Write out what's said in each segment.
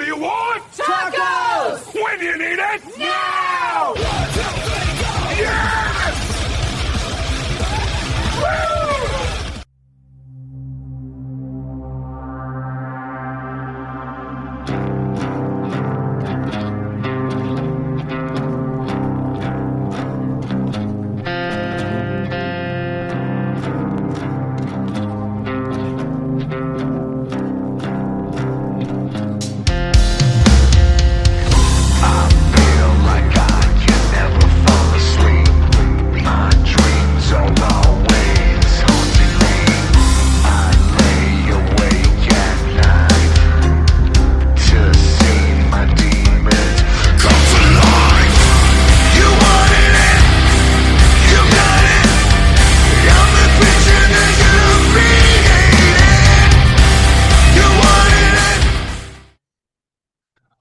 do you want? Tacos! When do you need it? Now! 1, 2, 3, go! Yes! Woo!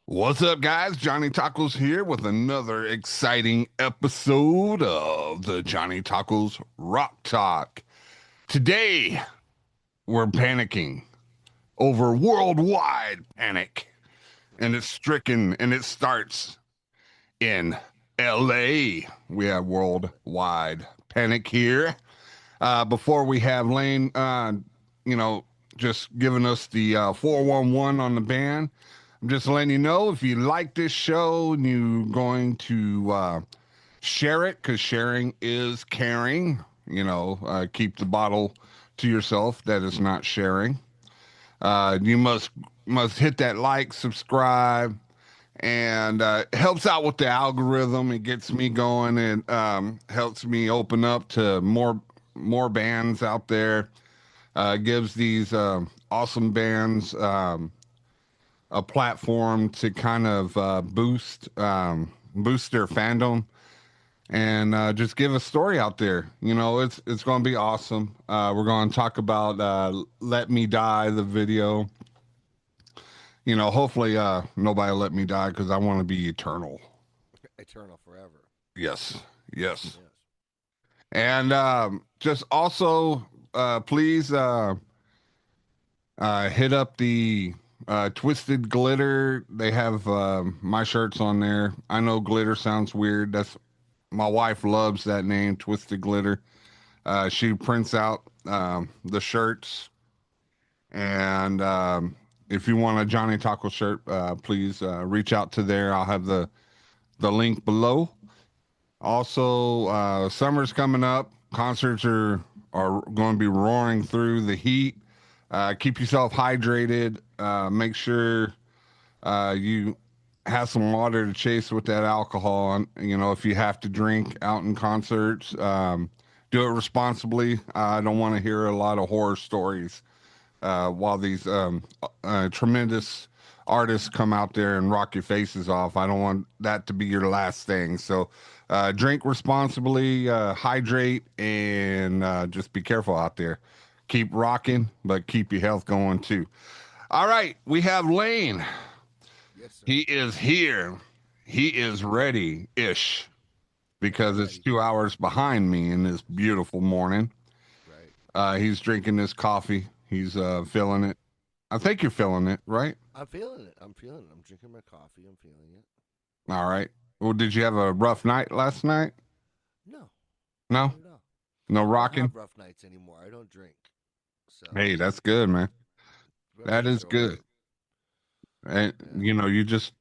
What's up, guys? Johnny Tacos here with another exciting episode of the Johnny Tacos Rock Talk. Today, we're panicking over worldwide panic, and it's stricken, and it starts in LA. We have worldwide panic here. Before we have Lane, just giving us the 411 on the band. I'm just letting you know, if you like this show and you're going to share it, because sharing is caring. Keep the bottle to yourself. That is not sharing. You must hit that like, subscribe, and it helps out with the algorithm. It gets me going. It helps me open up to more bands out there. Gives these awesome bands a platform to kind of boost their fandom and just give a story out there. It's going to be awesome. We're going to talk about Let Me Die, the video. Hopefully nobody let me die, because I want to be eternal. Eternal forever. Yes. And just also please hit up the Twisted Glitter. They have my shirts on there. I know glitter sounds weird. My wife loves that name, Twisted Glitter. She prints out the shirts. And if you want a Johnny Taco shirt, please reach out to there. I'll have the link below. Also, summer's coming up. Concerts are going to be roaring through the heat. Keep yourself hydrated. Make sure you have some water to chase with that alcohol. And, if you have to drink out in concerts, do it responsibly. I don't want to hear a lot of horror stories while these tremendous artists come out there and rock your faces off. I don't want that to be your last thing. So drink responsibly, hydrate, and just be careful out there. Keep rocking, but keep your health going too. All right, we have Lane. Yes, sir. He is here. He is ready-ish, because it's 2 hours behind me in this beautiful morning. Right. He's drinking this coffee. He's feeling it. I think you're feeling it, right? I'm feeling it. I'm drinking my coffee. I'm feeling it. All right. Well, did you have a rough night last night? No. No? No rocking? I don't have rough nights anymore. I don't drink. So Hey, that's good, man. That is good. And you just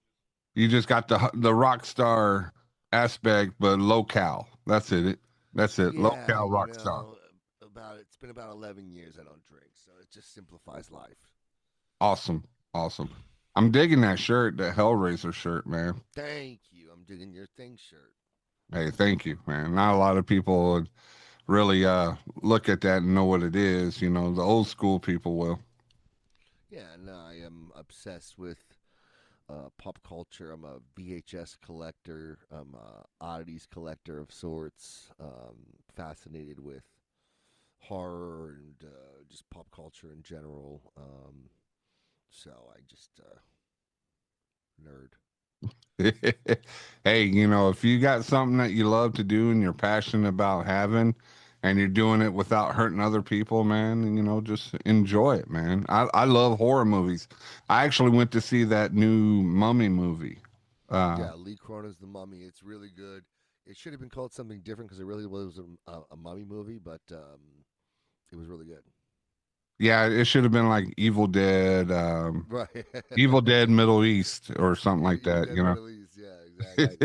got the rock star aspect, but low-cal. That's it. That's it. Yeah, Low-cal rock star. It's been about 11 years I don't drink, so it just simplifies life. Awesome. I'm digging that shirt, that Hellraiser shirt, man. Thank you. I'm digging your thing shirt. Hey, thank you, man. Not a lot of people would really look at that and know what it is. The old school people will. Yeah, no, I am obsessed with pop culture. I'm a VHS collector. I'm a oddities collector of sorts. Fascinated with horror and just pop culture in general. So I just nerd. Hey, if you got something that you love to do and you're passionate about having, and you're doing it without hurting other people, man. And, just enjoy it, man. I love horror movies. I actually went to see that new Mummy movie. Yeah, Lee Cronin's The Mummy. It's really good. It should have been called something different because it really was a mummy movie, but it was really good. Yeah, it should have been like Right. Evil Dead Middle East or something like Evil that, Dead Middle East. Yeah, exactly.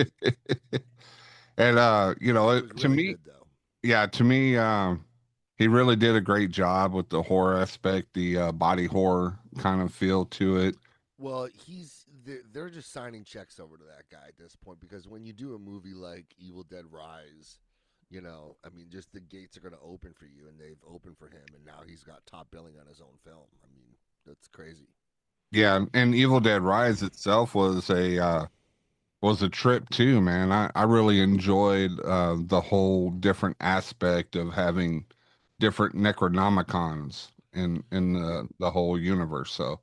And It was to really me, good though. yeah, to me, he really did a great job with the horror aspect, the body horror kind of feel to it. Well, they're just signing checks over to that guy at this point because when you do a movie like Evil Dead Rise, I mean, just the gates are going to open for you, and they've opened for him, and now he's got top billing on his own film. I mean, that's crazy. Yeah, and Evil Dead Rise itself was a trip too, man. I really enjoyed the whole different aspect of having different Necronomicons in the whole universe. So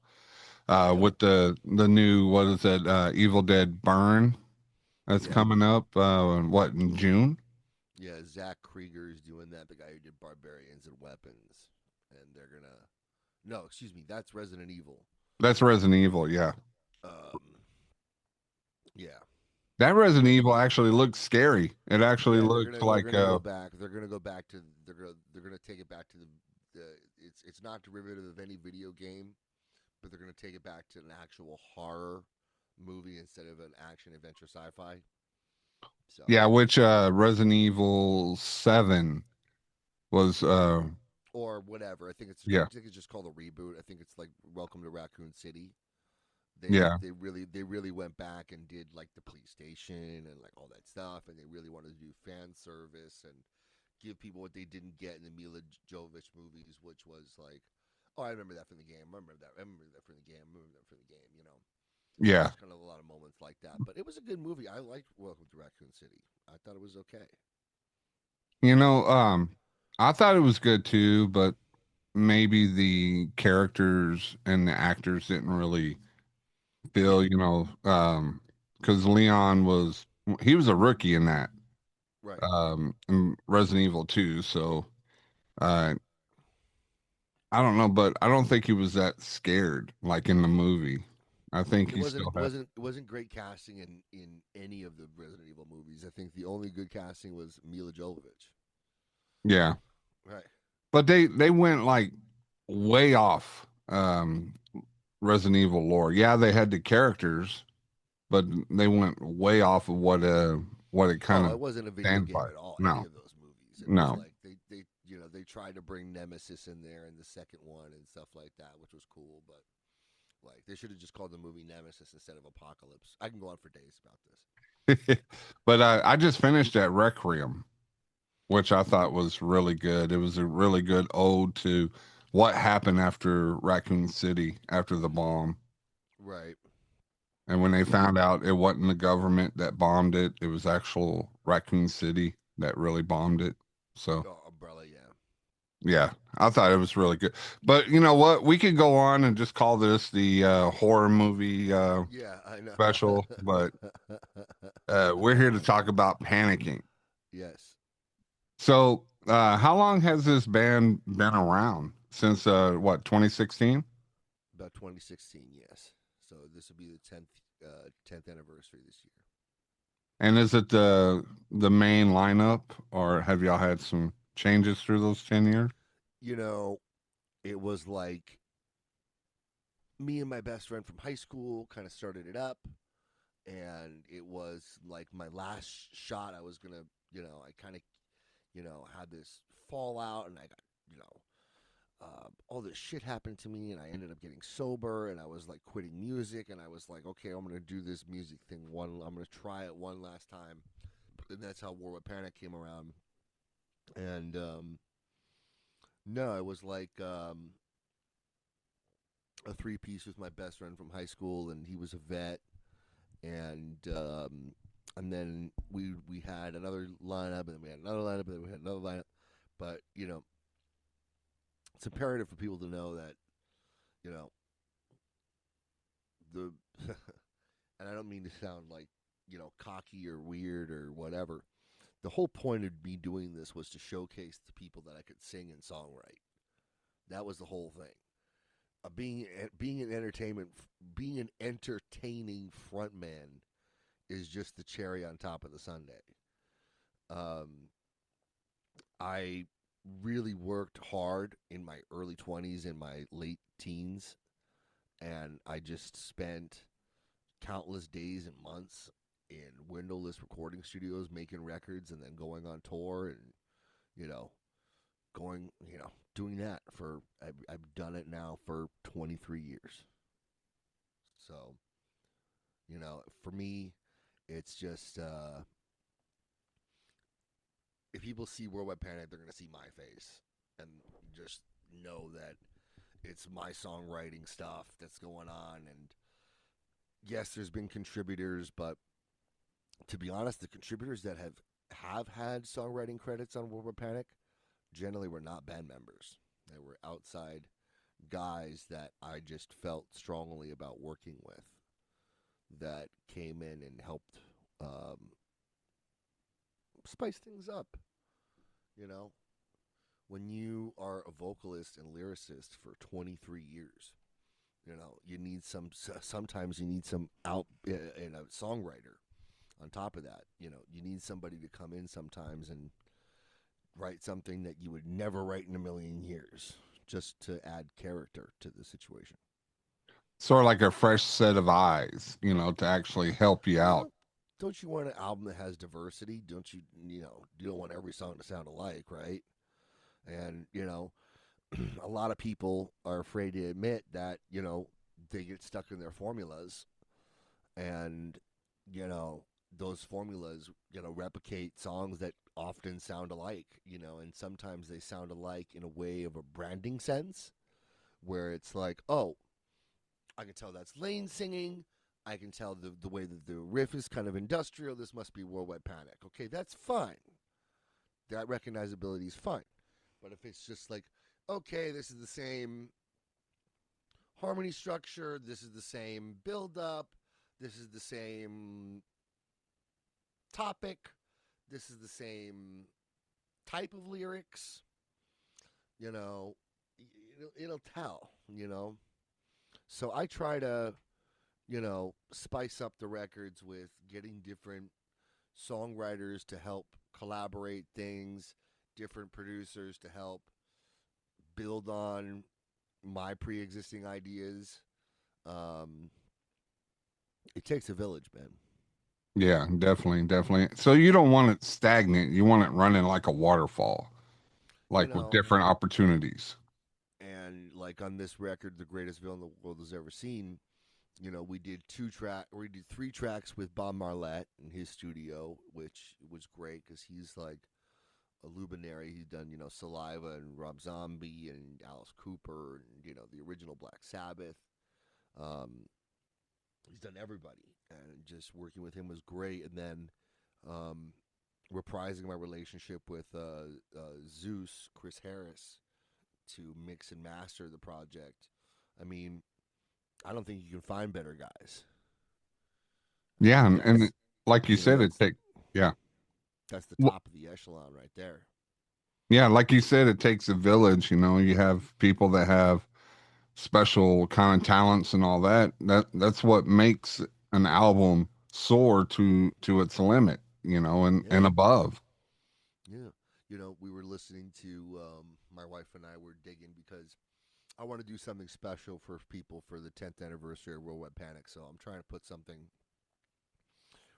Yep. with the new, what is it, Evil Dead Burn that's Yeah. coming up, what, in June? Yeah. Zach Krieger is doing that. The guy who did Barbarians and Weapons, and they're gonna. No, excuse me. That's Resident Evil. That's Resident Evil, yeah. Um. Yeah. That Resident But Evil actually looks scary. It actually yeah, looks they're like gonna go back. They're gonna go back to. They're gonna take it back to the. It's not derivative of any video game, but they're gonna take it back to an actual horror movie instead of an action adventure sci-fi. So. yeah, which Resident Evil 7 was Or whatever. I yeah, think it's just called a reboot. I think it's like Welcome to Raccoon City. yeah. They really went back and did like the police station and like all that stuff, and they really wanted to do fan service and give people what they didn't get in the Mila Jovovich movies, which was like, oh, I remember that from the game. I remember that. I remember that from the game. I remember that from the game. Yeah. Just kind of a lot of moments like that. But it was a good movie. I liked Welcome to Raccoon City. I thought it was okay. You know, I thought it was good too, but maybe the characters and the actors didn't really feel, because Leon he was a rookie in that, Right. in Resident Evil 2. So, uh, I don't know, but I don't think he was that scared like in the movie. I think It he wasn't still it had, wasn't it wasn't great casting in any of the Resident Evil movies. I think the only good casting was Mila Jovovich. yeah. Right. But they went like way off Resident Evil lore. Yeah, they had the characters, but they went way off of what it kind Oh, of it wasn't a video stands game by. at all. Any No, of those movies. It was no. like they tried to bring Nemesis in there in the second one and stuff like that, which was cool. But like they should have just called the movie Nemesis instead of Apocalypse. I can go on for days about this. But I just finished that Requiem, which I thought was really good. It was a really good ode to what happened after Raccoon City after the bomb. Right. And when they found out it wasn't the government that bombed it, it was actual Raccoon City that really bombed it. So, Oh, Umbrella. Yeah. yeah, I thought it was really good. But you know what? We could go on and just call this the horror movie Yeah, I know. special, but we're here to talk about panicking. Yes. So, how long has this band been around? Since what, 2016? About 2016. Yes. So this will be the 10th anniversary this year. And is it the main lineup, or have y'all had some changes through those 10 years? You know, it was like me and my best friend from high school kind of started it up, and it was like my last shot. I was gonna, I kind of, had this fallout, and I got, all this shit happened to me, and I ended up getting sober, and I was like quitting music, and I was like, okay, I'm gonna do this music thing I'm gonna try it one last time, and that's how War with Panic came around, and no, it was like a three piece with my best friend from high school, and he was a vet, and then we had another lineup, and then we had another lineup, and then we had another lineup. But it's imperative for people to know that you know the, and I don't mean to sound like cocky or weird or whatever. The whole point of me doing this was to showcase the people that I could sing and songwrite. That was the whole thing. Being an being an entertaining frontman is just the cherry on top of the sundae. Um, I really worked hard in my early 20s and my late teens, and I just spent countless days and months in windowless recording studios making records and then going on tour and, you know, doing that for, I've done it now for 23 years. So, for me, it's just, if people see Worldwide Panic, they're going to see my face and just know that it's my songwriting stuff that's going on. And yes, there's been contributors, but to be honest, the contributors that have had songwriting credits on Worldwide Panic generally were not band members. They were outside guys that I just felt strongly about working with that came in and helped spice things up. You know, when you are a vocalist and lyricist for 23 years, you need sometimes you need some out in a songwriter on top of that. You need somebody to come in sometimes and write something that you would never write in a million years just to add character to the situation. Sort of like a fresh set of eyes, to actually help you out. Well, don't you want an album that has diversity? Don't you, you don't want every song to sound alike, right? And, a lot of people are afraid to admit that, they get stuck in their formulas and, those formulas, replicate songs that often sound alike, and sometimes they sound alike in a way of a branding sense where it's like, oh, I can tell that's Lane singing. I can tell the way that the riff is kind of industrial. This must be Worldwide Panic. Okay, that's fine. That recognizability is fine. But if it's just like, okay, this is the same harmony structure, this is the same build up, this is the same topic, this is the same type of lyrics, it'll tell. So I try to, spice up the records with getting different songwriters to help collaborate things, different producers to help build on my pre-existing ideas. Um, it takes a village, man. Yeah, definitely, definitely. So you don't want it stagnant. You want it running like a waterfall, You like with know, different opportunities. and like on this record, the greatest villain the world has ever seen. We did 3 tracks with Bob Marlette in his studio, which was great because he's like a luminary. He's done, Saliva and Rob Zombie and Alice Cooper and, the original Black Sabbath. Um, he's done everybody, and just working with him was great. And then um, reprising my relationship with Zeus, Chris Harris, to mix and master the project. I mean, I don't think you can find better guys. I Yeah, mean, and like you said, that's yeah. that's the Well, top of the echelon right there. yeah, like you said, it takes a village. You have people that have special kind of talents and all that. That's what makes an album soar to its limit, and Yeah, above. yeah. We were listening to my wife and I were digging because I want to do something special for people for the 10th anniversary of Worldwide Panic. So I'm trying to put something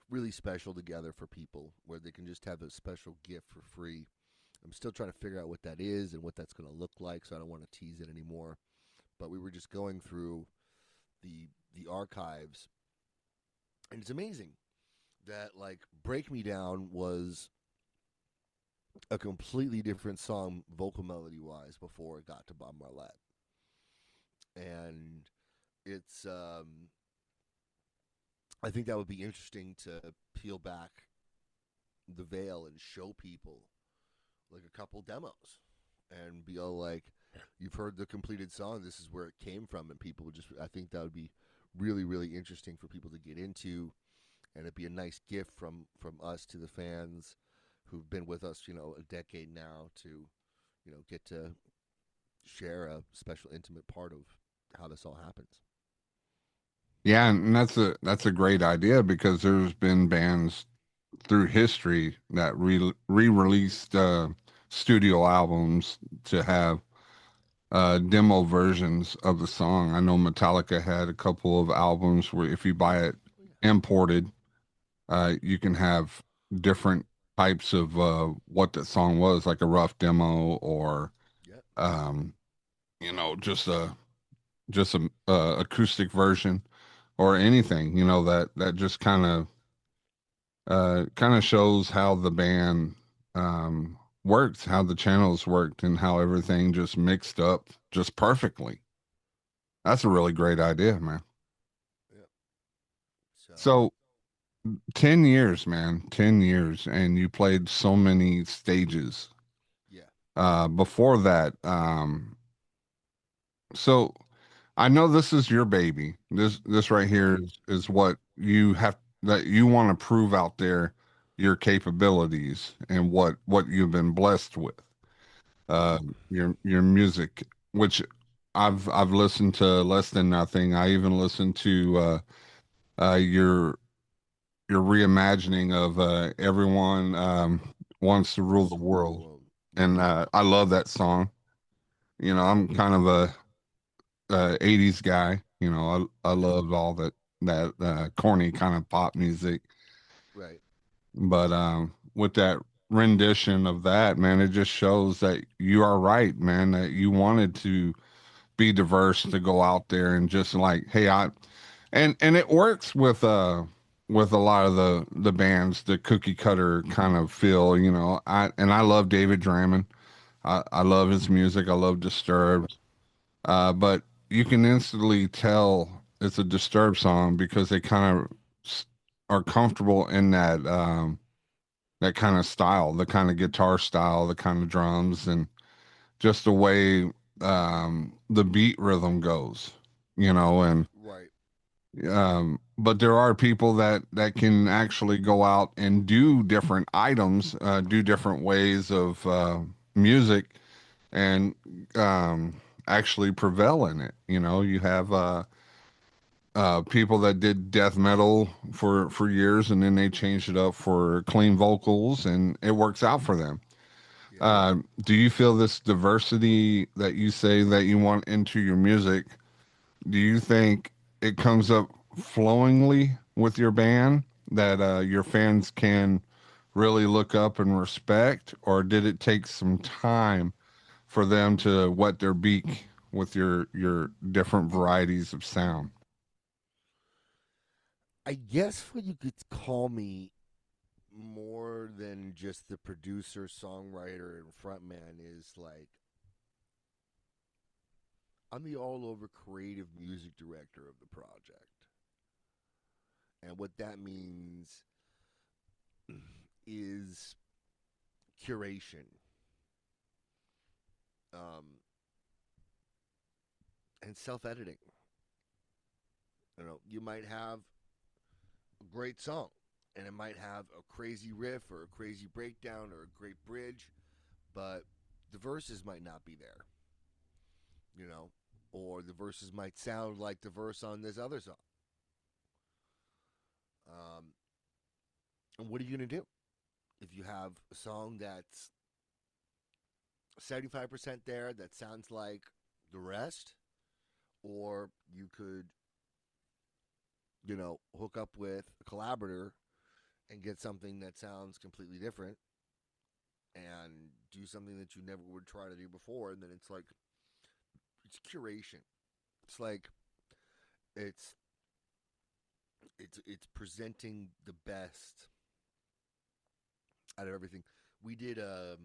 really special together for people where they can just have a special gift for free. I'm still trying to figure out what that is and what that's going to look like, so I don't want to tease it anymore. But we were just going through the archives, and it's amazing that like "Break Me Down" was a completely different song, vocal melody wise, before it got to Bob Marlette, and it's I think that would be interesting to peel back the veil and show people like a couple demos and be all like, you've heard the completed song, this is where it came from, and people would just, I think that would be really, really interesting for people to get into, and it'd be a nice gift from us to the fans who've been with us, a decade now to, get to share a special, intimate part of how this all happens. Yeah, and that's a great idea because there's been bands through history that re-released studio albums to have demo versions of the song. I know Metallica had a couple of albums where if you buy it Oh yeah. imported, you can have different types of what that song was, like a rough demo or Yep. um, just a acoustic version or anything, that just kind of shows how the band worked, how the channels worked, and how everything just mixed up just perfectly. That's a really great idea, man. Yep. So So 10 years, man, 10 years, and you played so many stages. yeah. Before that, so I know this is your baby. This right Right. here is what you have that you want to prove out there your capabilities and what you've been blessed with. Right. Uh, your music, which I've listened to Less Than Nothing. I even listened to your reimagining of Everyone Wants to Rule Wants the to rule the World, world. Yep. and I love that song. I'm kind of a 80s guy. I Yep. loved all that corny kind of pop music. Right. But with that rendition of that, man, it just shows that you are right, man, that you wanted to be diverse, to go out there and just like, hey, and it works with a lot of the bands, the cookie cutter kind of feel, I love David Draymond. I love his music. I love Disturbed. But you can instantly tell it's a Disturbed song because they kind of are comfortable in that kind of style, the kind of guitar style, the kind of drums, and just the way the beat rhythm goes, and Right. but there are people that can actually go out and do different items, do different ways of music, and actually prevail in it. You have people that did death metal for years, and then they changed it up for clean vocals, and it works out for them. Yeah. Do you feel this diversity that you say that you want into your music? Do you think it comes up flowingly with your band that your fans can really look up and respect, or did it take some time for them to wet their beak with your different varieties of sound? I guess what you could call me more than just the producer, songwriter, and frontman is like I'm the all over creative music director of the project. And what that means is curation. Um, and self editing. You might have a great song and it might have a crazy riff or a crazy breakdown or a great bridge, but the verses might not be there, you know, or the verses might sound like the verse on this other song. Um, and what are you going to do if you have a song that's 75% there that sounds like the rest? Or you could, hook up with a collaborator and get something that sounds completely different and do something that you never would try to do before. And then it's like, it's curation. It's like, it's, it's presenting the best out of everything. We did a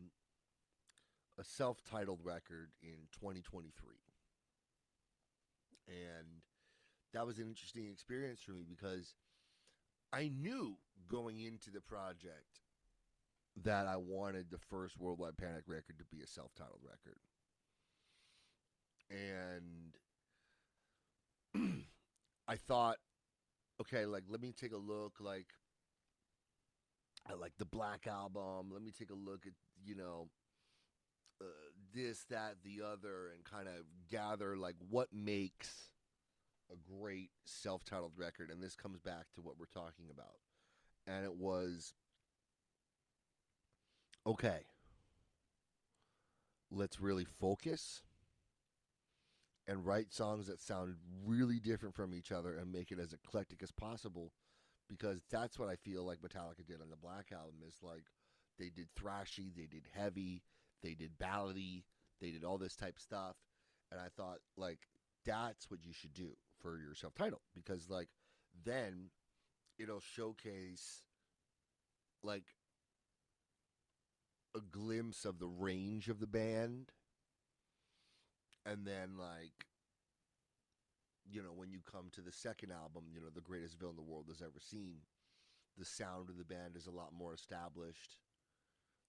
self-titled record in 2023, and that was an interesting experience for me because I knew going into the project that I wanted the first Worldwide Panic record to be a self-titled record, and I thought, okay, like let me take a look, like I like the Black Album. Let me take a look at, you know, uh, this, that, the other, and kind of gather like what makes a great self-titled record. And this comes back to what we're talking about. And it was, okay, let's really focus and write songs that sound really different from each other and make it as eclectic as possible, because that's what I feel like Metallica did on the Black Album. Is like they did thrashy, they did heavy, they did ballady, they did all this type stuff, and I thought like that's what you should do for your self title, because like then it'll showcase like a glimpse of the range of the band, and then like, you know, when you come to the second album, you know, the greatest villain the world has ever seen, the sound of the band is a lot more established,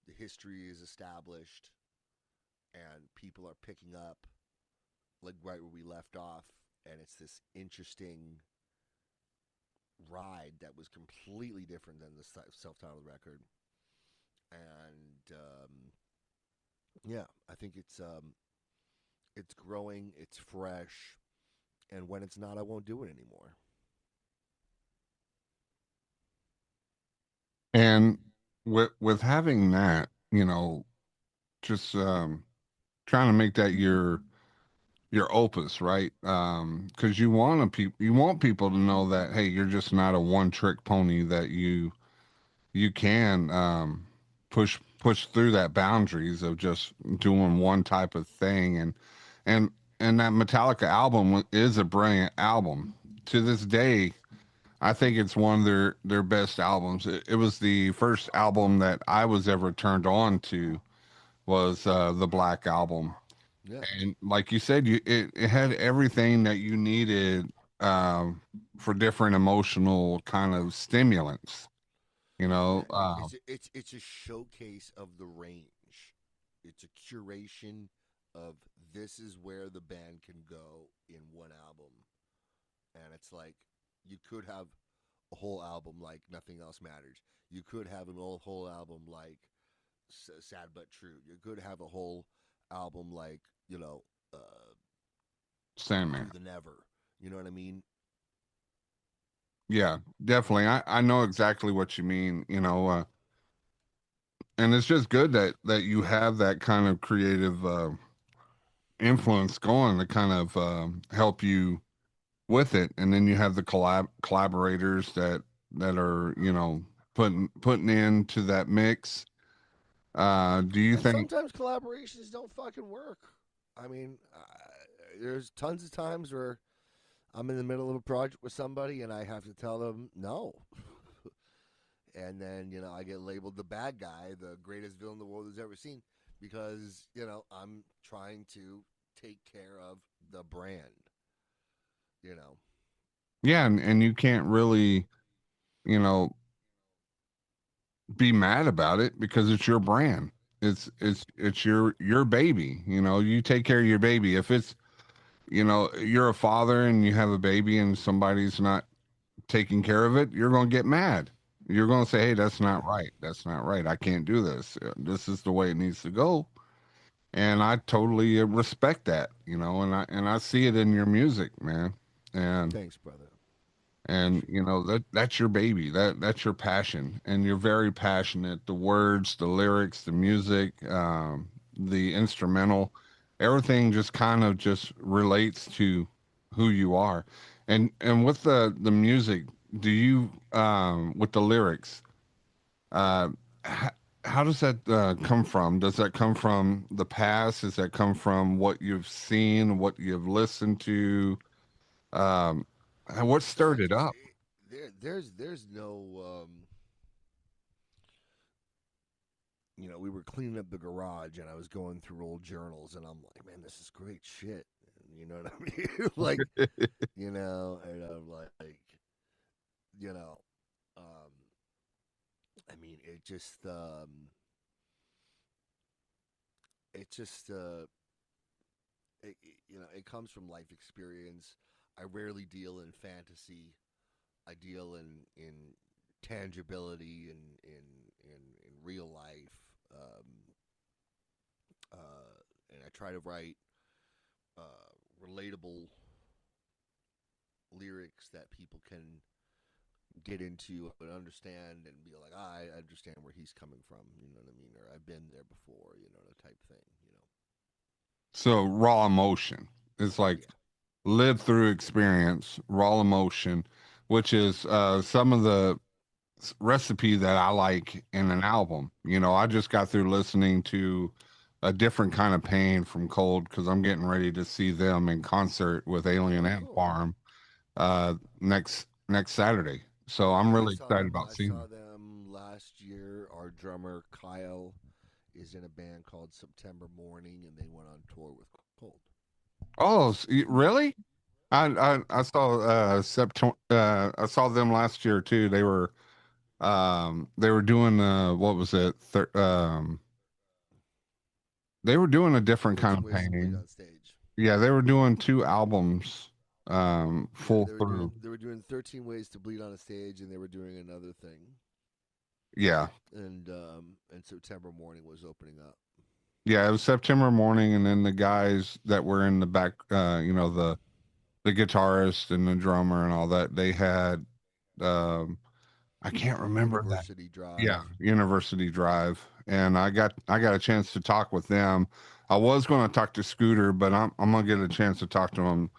the history is established, and people are picking up like right where we left off, and it's this interesting ride that was completely different than the self-titled record. And yeah, I think it's growing, it's fresh, and when it's not, I won't do it anymore. And with having that, just trying to make that your opus, right? Because you want people to know that, hey, you're just not a one trick pony, that you can push through that boundaries of just doing one type of thing. And and that Metallica album is a brilliant album. To this day, I think it's one of their best albums. It was the first album that I was ever turned on to, was the Black Album. Yeah, And like you said, it had everything that you needed um, for different emotional kind of stimulants. You know, yeah. It's a showcase of the range. It's a curation of this is where the band can go in one album, and it's like you could have a whole album like Nothing Else Matters. You could have an whole album like Sad But True. You could have a whole album like, you know, Sandman. Deeper Than Ever. You know what I mean? Yeah, definitely. I know exactly what you mean. And it's just good that you have that kind of creative influence going to kind of help you with it, and then you have the collaborators that are putting into that mix. Do you And think? sometimes collaborations don't fucking work. I mean, there's tons of times where I'm in the middle of a project with somebody and I have to tell them no. And then, you know, I get labeled the bad guy, the greatest villain the world has ever seen, because, you know, I'm trying to take care of the brand, you know. Yeah, and you can't really you know be mad about it because it's your brand. It's your baby. You take care of your baby. If it's you're a father and you have a baby and somebody's not taking care of it, you're going to get mad. You're going to say, hey, that's not right. That's not right. I can't do this. This is the way it needs to go. And I totally respect that, and I see it in your music, man. And Thanks, brother. and Appreciate that. that's your baby. That's your passion, and you're very passionate. The words, the lyrics, the music, the instrumental, everything just kind of just relates to who you are. And with the music, do you with the lyrics, uh h- how does that come from? Does that come from the past? Does that come from what you've seen, what you've listened to? um what No, stirred it just up? there's no you know, we were cleaning up the garage and I was going through old journals and I'm like, man, this is great shit. You know what I mean? Like, you know, and I'm like, you know, um, I mean, it just, you know, it comes from life experience. I rarely deal in fantasy. I deal in tangibility in real life. Um, and I try to write relatable lyrics that people can get into and understand and be like, I understand where he's coming from. You know what I mean? Or I've been there before. You know, the type thing. You know? So raw emotion. It's like Yeah. live through experience, raw emotion, which is some of the recipe that I like in an album. You know, I just got through listening to a different kind of pain from Cold because I'm getting ready to see them in concert with Alien Oh, Ant cool. Farm next Saturday. So I'm Yeah, I really saw excited them. about I seeing saw them. them last year. Our drummer Kyle is in a band called September Morning, and they went on tour with Cold. Oh, really? I Yep. saw September I saw them last year too. They were doing what was it? They were doing a different kind 13 of Ways to Bleed painting. on stage. Yeah, they were doing two albums Yeah, full through. they were doing 13 Ways to Bleed on a stage, and they were doing another thing. Yeah. And September Morning was opening up. Yeah, it was September morning and then the guys that were in the back you know the guitarist and the drummer and all that, they had um I can't remember that. University Drive. Yeah, University Drive. And I got a chance to talk with them. I was going to talk to Scooter, but I'm going to get a chance to talk to him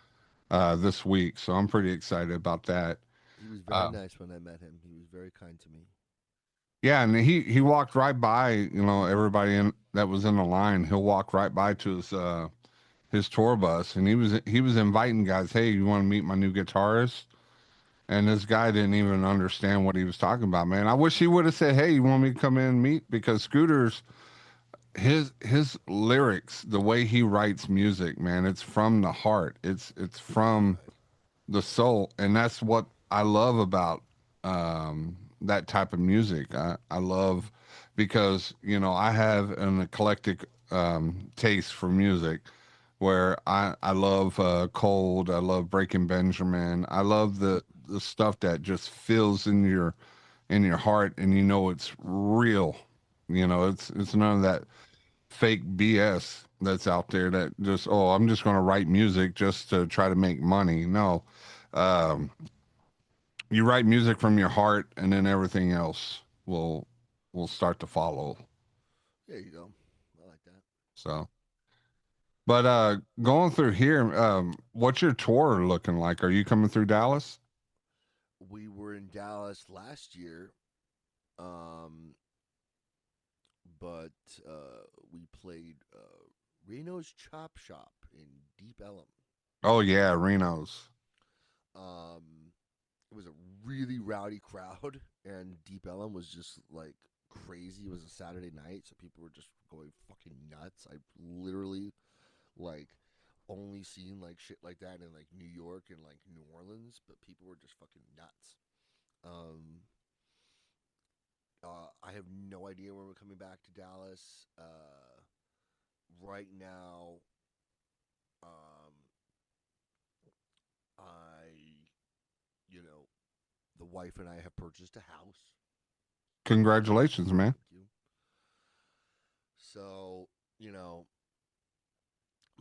this week, so I'm pretty excited about that. He was very Uh, nice when I met him. He was very kind to me. yeah, and he walked right by, you know, everybody in that was in the line. He'll walk right by to his tour bus, and he was inviting guys, "Hey, you want to meet my new guitarist?" And this guy didn't even understand what he was talking about, man. I wish he would have said, "Hey, you want me to come in and meet?" Because Scooter's his lyrics, the way he writes music, man, it's from the heart. It's from Right. the soul, and that's what I love about that type of music. I love because you know I have an eclectic taste for music where I love Cold, I love Breaking Benjamin, I love the stuff that just fills in your heart, and you know it's real. You know, it's none of that fake BS that's out there that just, oh, I'm just going to write music just to try to make money. No, um, you write music from your heart, and then everything else will start to follow. There you go. I like that. So, but going through here, what's your tour looking like? Are you coming through Dallas? We were in Dallas last year, um, but we played Reno's Chop Shop in Deep Ellum. Oh yeah, Reno's. Um, it was a really rowdy crowd, and Deep Ellum was just like crazy. It was a Saturday night, so people were just going fucking nuts. I literally like only seen like shit like that in like New York and like New Orleans, but people were just fucking nuts. Um, I have no idea when we're coming back to Dallas. Right now, um, I, you know, the wife and I have purchased a house. Congratulations, man. Thank you. So, you know,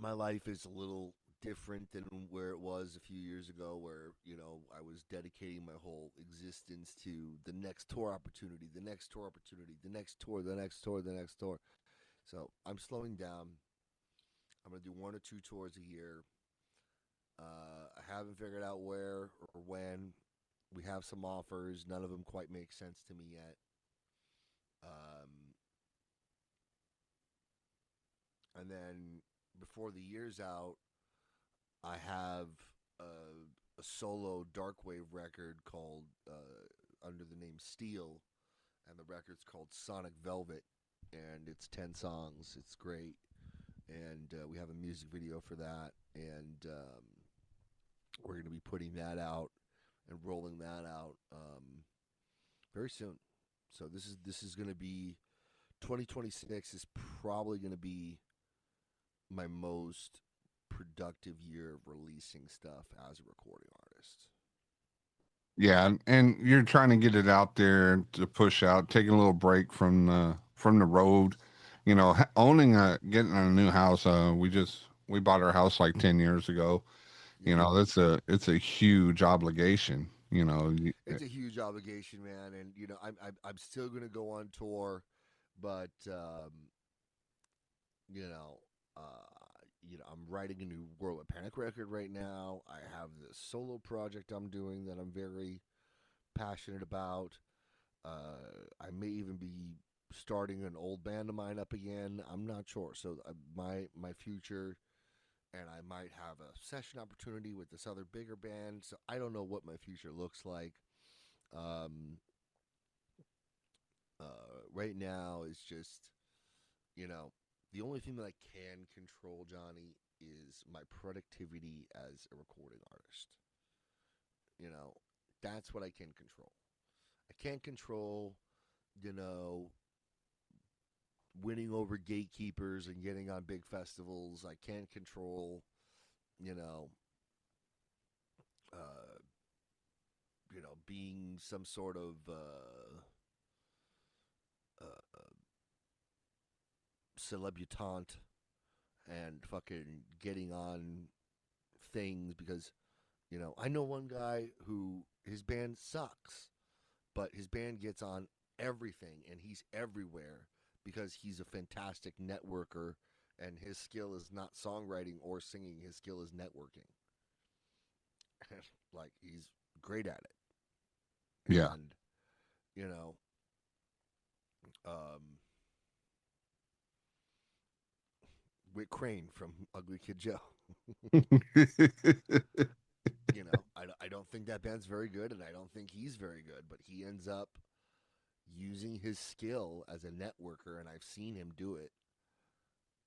my life is a little different than where it was a few years ago, where, you know, I was dedicating my whole existence to the next tour opportunity, the next tour opportunity, the next tour, the next tour, the next tour. So I'm slowing down. I'm going to do one or two tours a year. I haven't figured out where or when. We have some offers. None of them quite make sense to me yet. Um, and then before the year's out, I have a solo dark wave record called under the name Steele, and the record's called Sonic Velvet, and it's 10 songs. It's great, and we have a music video for that, and we're going to be putting that out and rolling that out very soon. So this is going to be 2026 is probably going to be my most productive year of releasing stuff as a recording artist. Yeah, and you're trying to get it out there to push out, taking a little break from the road. You know, owning a getting a new house. We bought our house like 10 years ago. You Yeah. know, it's a huge obligation. You know, It's a huge obligation, man, and I'm still gonna go on tour, but you know, I'm writing a new World of Panic record right now. I have this solo project I'm doing that I'm very passionate about. I may even be starting an old band of mine up again. I'm not sure. So my future, and I might have a session opportunity with this other bigger band. So I don't know what my future looks like. Um, right now is just you know the only thing that I can control, Johnny, is my productivity as a recording artist. You know, that's what I can control. I can't control, you know, winning over gatekeepers and getting on big festivals. I can't control, you know, uh, being some sort of celebutante and fucking getting on things because I know one guy who his band sucks, but his band gets on everything and he's everywhere because he's a fantastic networker and his skill is not songwriting or singing, his skill is networking. Like he's great at it. yeah. And you know, um Whit Crane from Ugly Kid Joe. I don't think that band's very good, and I don't think he's very good, but he ends up using his skill as a networker, and I've seen him do it.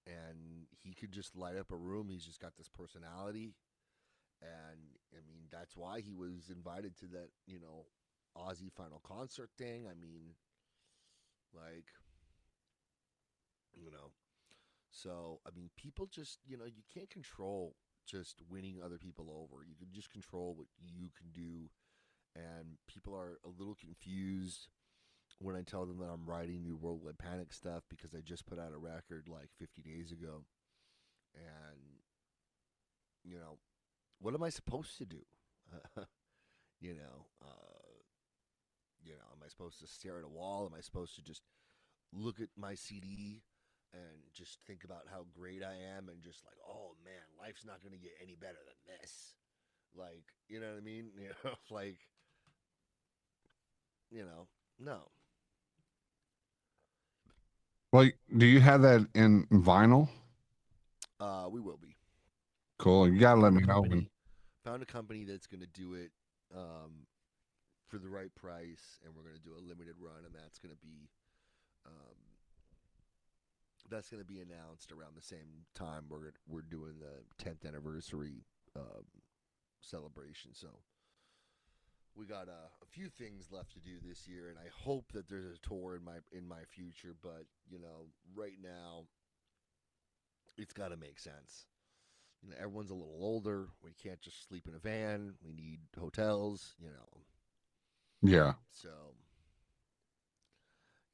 And he could just light up a room. He's just got this personality, and I mean that's why he was invited to that Ozzy final concert thing. I mean, like you know, so I mean, people just you can't control just winning other people over. You can just control what you can do, and people are a little confused when I tell them that I'm writing new Worldwide Panic stuff because I just put out a record like 50 days ago, and you know, what am I supposed to do? you know, uh, am I supposed to stare at a wall? Am I supposed to just look at my CD and just think about how great I am and just like, oh man, life's not going to get any better than this? Like, you know what I mean? Like, no. Well, do you have that in vinyl? We will be. Cool. You I gotta let found a me know when. company, found a company that's going to do it for the right price, and we're going to do a limited run, and um, that's going to be announced around the same time we're doing the 10th anniversary um, celebration. So we got a few things left to do this year, and I hope that there's a tour in my future. But right now it's got to make sense. Everyone's a little older. We can't just sleep in a van. We need hotels. Yeah. So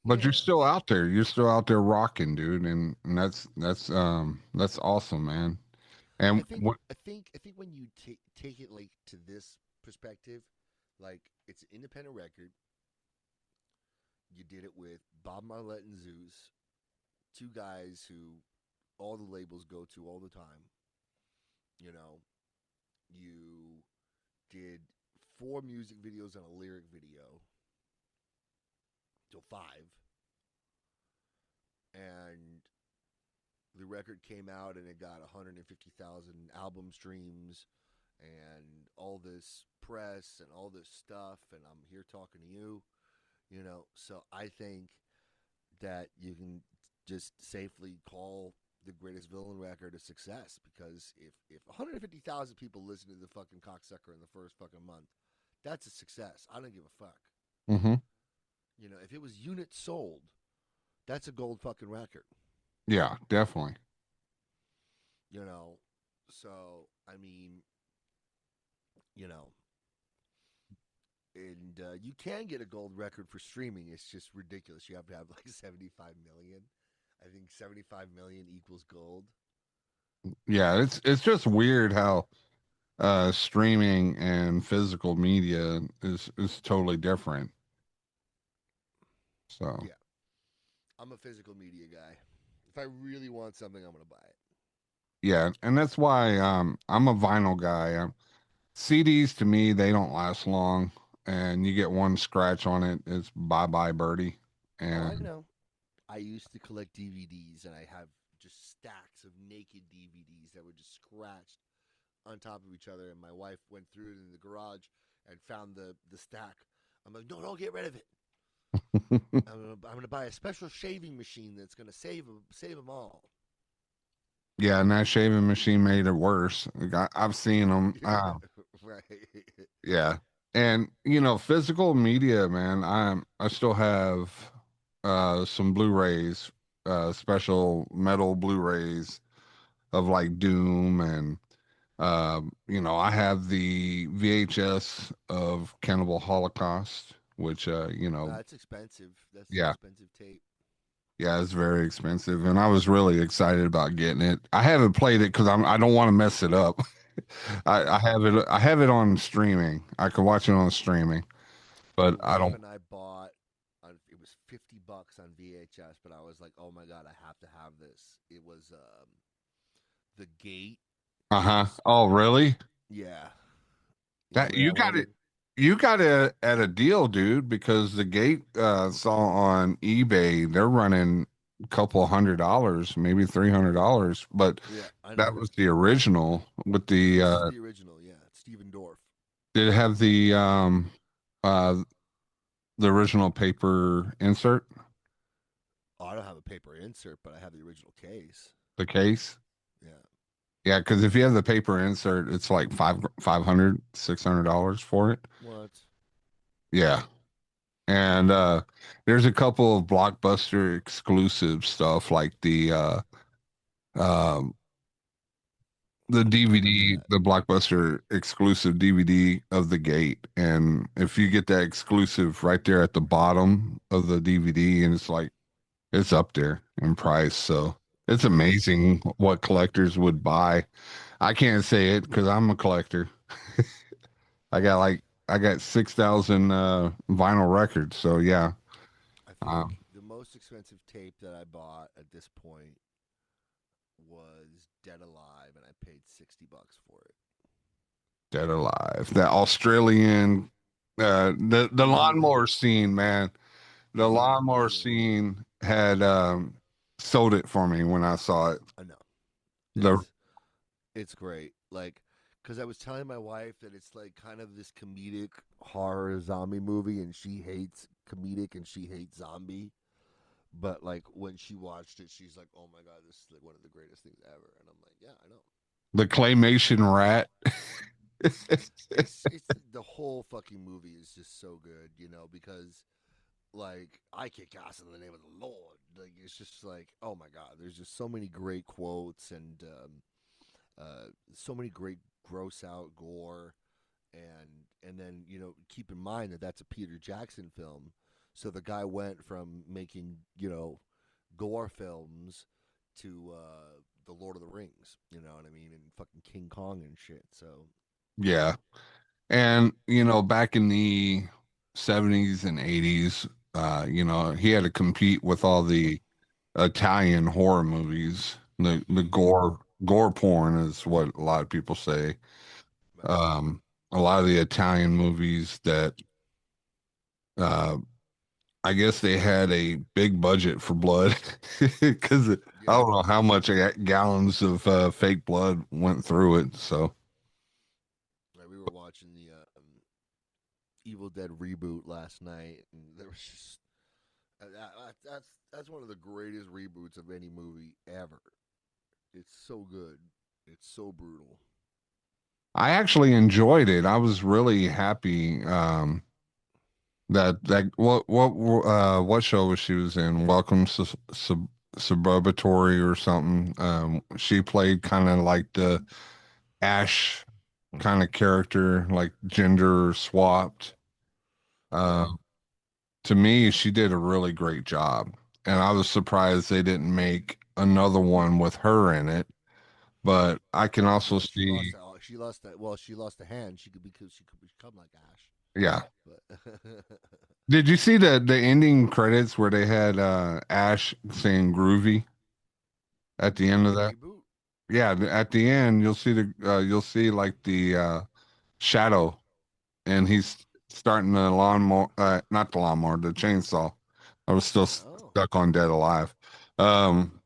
But you're yeah, still out there. You're still out there rocking, dude, and that's awesome, man. I And think what? I think when you take it like to this perspective, like it's an independent record. You did it with Bob Marlette and Zeus, two guys who all the labels go to all the time. You know, you did four music videos and a lyric video, so five, and the record came out and it got 150,000 album streams and all this press and all this stuff, and I'm here talking to you. So I think that you can just safely call the greatest villain record a success because if 150,000 people listen to the fucking cocksucker in the first fucking month, that's a success. I don't give a fuck. Hmm. If it was units sold, that's a gold fucking record. Yeah, definitely. You know, so I mean, you know, And you can get a gold record for streaming. It's just ridiculous. You have to have like 75 million. I think 75 million equals gold. Yeah, it's just weird how streaming and physical media is totally different. So Yeah, I'm a physical media guy. If I really want something, I'm gonna buy it. yeah, and that's why I'm a vinyl guy. CDs to me they don't last long, and you get one scratch on it, it's bye bye birdie. Oh, I And know. I used to collect DVDs, and I have just stacks of naked DVDs that were just scratched on top of each other. And my wife went through it in the garage and found the stack. I'm like, no, don't get rid of it. I'm gonna buy a special shaving machine that's gonna save them all. yeah, and that shaving machine made it worse. I've seen them. Right. Yeah. And physical media, man, I still have some Blu-rays, special metal Blu-rays of like Doom and I have the VHS of Cannibal Holocaust, which That's expensive. That's an yeah, expensive tape. yeah, it's very expensive and I was really excited about getting it. I haven't played it because I don't want to mess it up. I have it on streaming. I can watch it on streaming, My but I wife don't. and I bought. It was $50 on VHS, but I was like, "Oh my god, I have to have this." It was the Gate. It Uh-huh. was Oh, really? yeah. That I you got wanted. it. You got it at a deal, dude, because the gate saw on eBay they're running a couple $100, maybe $300, but Yeah, I that know. was the original with the This is the original. Yeah, Steven Dorff. did it have uh the original paper insert, Oh, I don't have a paper insert, but I have the original case. the case? Yeah. Yeah, because if you have the paper insert, it's like 500, $600 for it. What? Yeah. And there's a couple of blockbuster exclusive stuff like um the I'd love DVD, that. the blockbuster exclusive DVD of The Gate. And if you get that exclusive right there at the bottom of the DVD, and it's up there in price. So it's Really? amazing what collectors would buy. I can't say it because I'm a collector. I got 6,000 vinyl records. So yeah. I Uh, think the most expensive tape that I bought at this point was Dead Alive, and I paid $60 for it. Dead Alive. That Australian the Mm-hmm. lawnmower scene, man. The lawnmower Mm-hmm. scene had sold it for me when I saw it. I know. The It's great. Like, because I was telling my wife that it's like kind of this comedic horror zombie movie, and she hates comedic and she hates zombie. But like when she watched it, she's like, "Oh my god, this is like one of the greatest things ever." And I'm like, "Yeah, I know." the claymation rat. It's the whole fucking movie is just so good, because like I kick ass in the name of the Lord. Like it's just like, oh my god, there's just so many great quotes and so many great gross out gore, and then keep in mind that that's a Peter Jackson film, so the guy went from making gore films to the Lord of the Rings, you know what I mean, and fucking King Kong and shit. So Yeah. And back in the 70s and 80s, he had to compete with all the Italian horror movies. The mm-hmm. gore porn is what a lot of people say. Right, Um, a lot of the Italian movies that uh, I guess they had a big budget for blood because I yeah. don't know how much gallons of fake blood went through it. So Right, we were watching the Evil Dead reboot last night, and there was just that's one of the greatest reboots of any movie ever. It's so good. It's so brutal. I actually enjoyed it. I was really happy that what show was she was in? Welcome Suburbatory or something. She played kind of like the Ash kind of character, like gender swapped. Uh, Yeah. to me, she did a really great job, and I was surprised they didn't make another one with her in it. But I can also Well, she lost. see, She lost that. Well, she lost a hand. She could become like Ash. yeah. But Did you see the ending credits where they had Ash saying "groovy" at the end in of the that? reboot. Yeah, at the end you'll see like the shadow, and he's starting the lawnmower, not the lawnmower, the chainsaw. I was still Oh, stuck on Dead Alive. Um,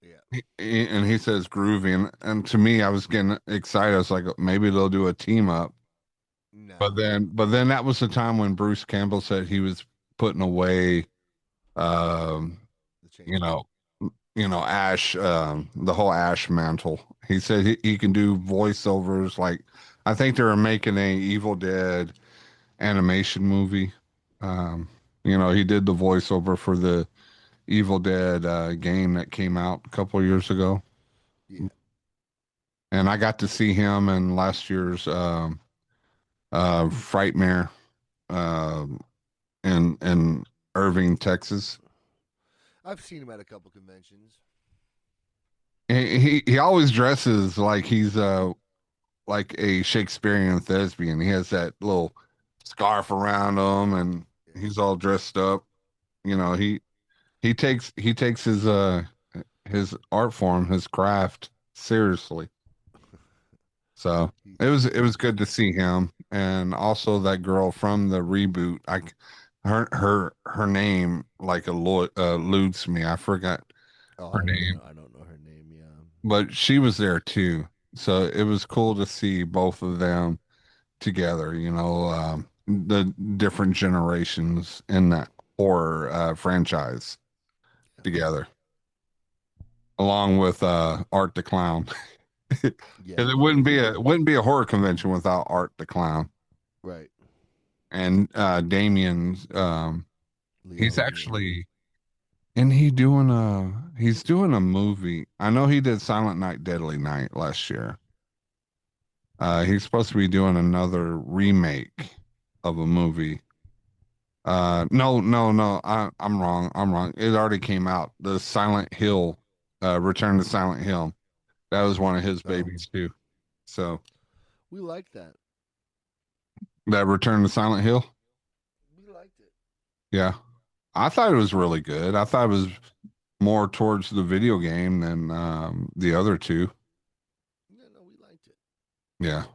yeah. and he says groovy, and to me, I was getting excited. I was like, maybe they'll do a team up. No, But then that was the time when Bruce Campbell said he was putting away, um, the you chainsaw. know, Ash, the whole Ash mantle. He said he can do voiceovers. Like, I think they were making a Evil Dead animation movie. Um, he did the voiceover for the Evil Dead game that came out a couple of years ago, Yeah. and I got to see him in last year's Frightmare um in Irving, Texas. I've seen him at a couple conventions. He always dresses like he's like a Shakespearean thespian. He has that little scarf around him, and Yeah. he's all dressed up. You know, he takes his art form, his craft seriously. So it was He's good to see him, and also that girl from the reboot. Her name like eludes me. I forgot Oh, her I don't name, know. I don't know her name. Yeah. but she was there too. So it was cool to see both of them together. The different generations in that horror franchise together, along with Art the Clown. Yeah. Because it No. wouldn't be Yeah. a horror convention without Art the Clown. Right. And Damien's he's Leone. Yeah. actually and he's doing a movie. I know he did Silent Night Deadly Night last year. He's supposed to be doing another remake of a movie. No, no, no. I'm wrong. I'm wrong. It already came out. The Silent Hill, Return to Silent Hill. That was one of his Oh, babies too. So we liked that. that Return to Silent Hill. We liked it. Yeah. I thought it was really good. I thought it was more towards the video game than the other two. Yeah. No, we liked it. Yeah.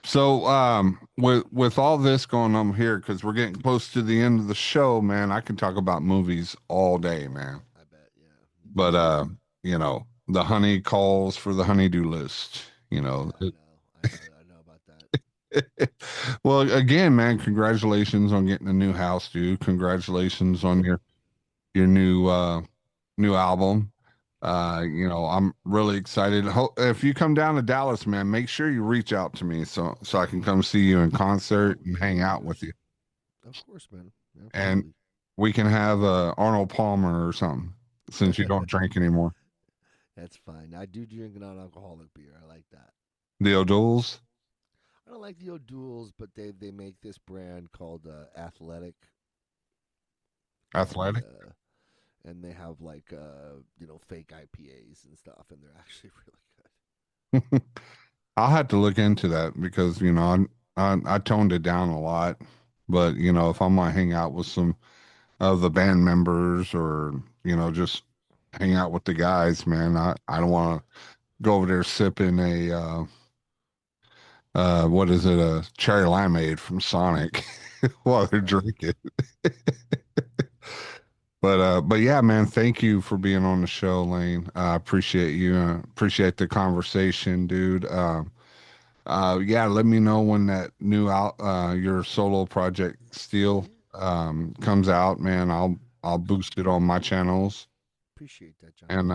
So with all this going on here, because we're getting close to the end of the show, man, I can talk about movies all day, man. I bet. Yeah. Me But too. the honey calls for the honeydew list. Yeah. I know. I know. I know about that. Well, again, man, congratulations on getting a new house, dude. Congratulations on Yep. your new album. I'm really excited. If you come down to Dallas, man, make sure you reach out to me so I can come see you in concert Oh and yeah. hang Of out with course. you, Of course, man. and Absolutely. we can have Arnold Palmer or something since you don't drink anymore. That's fine. I do drink an non-alcoholic beer. I like that. The O'Douls, I don't like the O'Douls, but they make this brand called Athletic, and Athletic. they have like fake IPAs and stuff, and they're actually really good. I'll have to look into that because I toned it down a lot, but if I'm gonna hang out with some of the band members or just hang out with the guys, man, I don't want to go over there sipping a what is it, a cherry limeade from Sonic while they're Right. drinking. But yeah, man, thank you for being on the show, Lane. I appreciate you. Appreciate the conversation, dude. Yeah, let me know when that new out your solo project Steel Yeah. comes out, man. I'll boost it on my channels. Appreciate that, John. And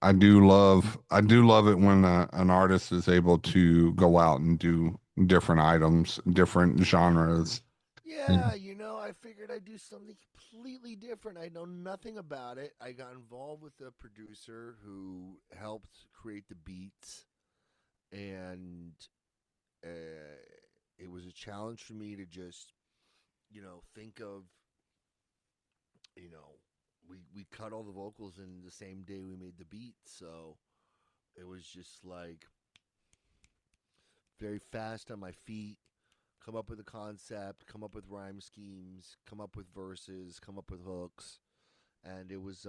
I do love it when an artist is able to go out and do different items, different genres. Yeah, I figured I'd do something completely different. I know nothing about it. I got involved with a producer who helped create the beats, and uh, it was a challenge for me to just, think of, you know, we cut all the vocals in the same day we made the beat, so it was just like very fast on my feet, come up with a concept, come up with rhyme schemes, come up with verses, come up with hooks, and it was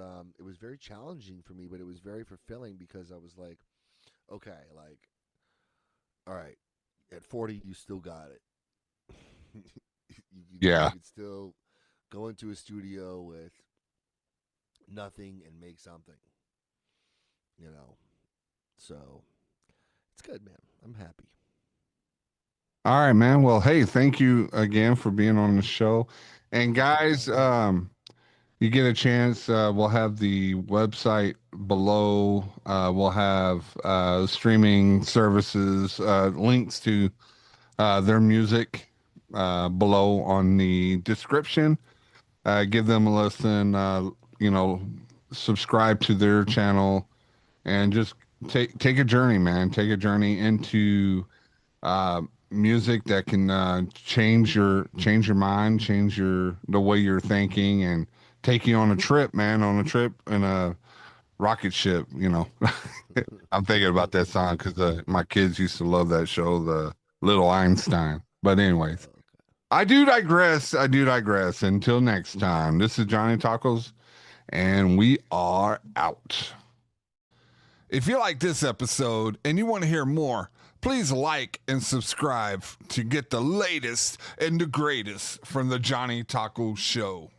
very challenging for me, but it was very fulfilling because I was like, okay, like, all right, at 40 you still got it. You Yeah. can still go into a studio with nothing and make something, you know. So it's good, man. I'm happy. All right, man. Well, hey, thank you again for being on the show. And Thanks for guys, having me. you get a chance, we'll have the website below. We'll have streaming services, links to their music below on the description. Give them a listen, you know, subscribe to their channel, and just take a journey, man. Take a journey into music that can change your mind, change your the way you're thinking, and take you on a trip, man. On a trip in a rocket ship. You know, I'm thinking about that song because my kids used to love that show, the Little Einstein. But anyways, Okay. I do digress. I do digress. Until next time, this is Johnny Tacos, and we are out. If you like this episode and you want to hear more, please like and subscribe to get the latest and the greatest from the Johnny Taco Show.